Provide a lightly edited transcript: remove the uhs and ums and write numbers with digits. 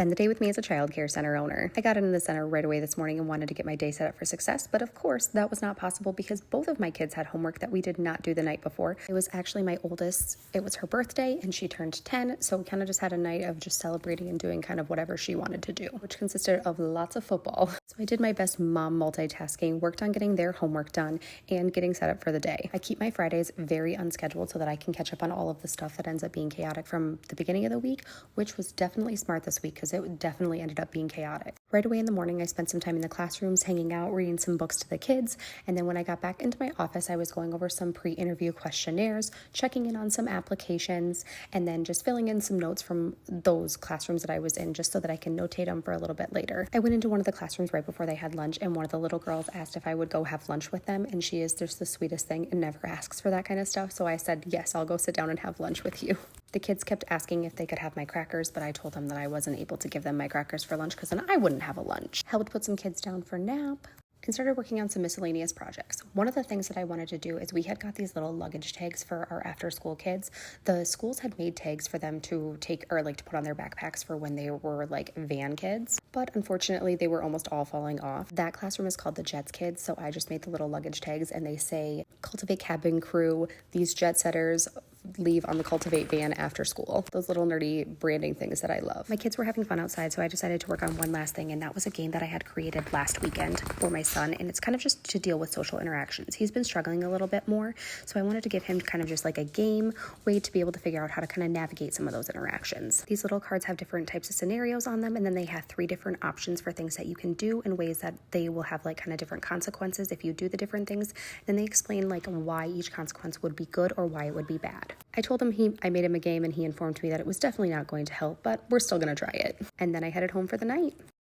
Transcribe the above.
Spend the day with me as a childcare center owner. I got into the center right away this morning and wanted to get my day set up for success, but of course that was not possible because both of my kids had homework that we did not do the night before. It was actually my oldest, it was her birthday and she turned 10, so we kind of just had a night of just celebrating and doing kind of whatever she wanted to do, which consisted of lots of football. So I did my best mom multitasking, worked on getting their homework done and getting set up for the day. I keep my Fridays very unscheduled so that I can catch up on all of the stuff that ends up being chaotic from the beginning of the week, which was definitely smart this week because it definitely ended up being chaotic. Right away in the morning, I spent some time in the classrooms, hanging out, reading some books to the kids, and then when I got back into my office, I was going over some pre-interview questionnaires, checking in on some applications, and then just filling in some notes from those classrooms that I was in just so that I can notate them for a little bit later. I went into one of the classrooms right before they had lunch, and one of the little girls asked if I would go have lunch with them, and she is just the sweetest thing and never asks for that kind of stuff, so I said, yes, I'll go sit down and have lunch with you. The kids kept asking if they could have my crackers, but I told them that I wasn't able to give them my crackers for lunch because then I wouldn't have a lunch. Helped put some kids down for nap and started working on some miscellaneous projects. One of the things that I wanted to do is we had got these little luggage tags for our after school kids. The schools had made tags for them to take or to put on their backpacks for when they were van kids, but unfortunately they were almost all falling off. That classroom is called the Jets Kids, so I just made the little luggage tags and they say cultivate cabin crew, these jet setters leave on the cultivate van after school. Those little nerdy branding things that I love. My kids were having fun outside, so I decided to work on one last thing, and that was a game that I had created last weekend for my son, and it's kind of just to deal with social interactions. He's been struggling a little bit more, so I wanted to give him kind of just like a game way to be able to figure out how to kind of navigate some of those interactions. These little cards have different types of scenarios on them, and then they have 3 different options for things that you can do and ways that they will have kind of different consequences if you do the different things. Then they explain why each consequence would be good or why it would be bad. I told him I made him a game and he informed me that it was definitely not going to help, but we're still going to try it. And then I headed home for the night.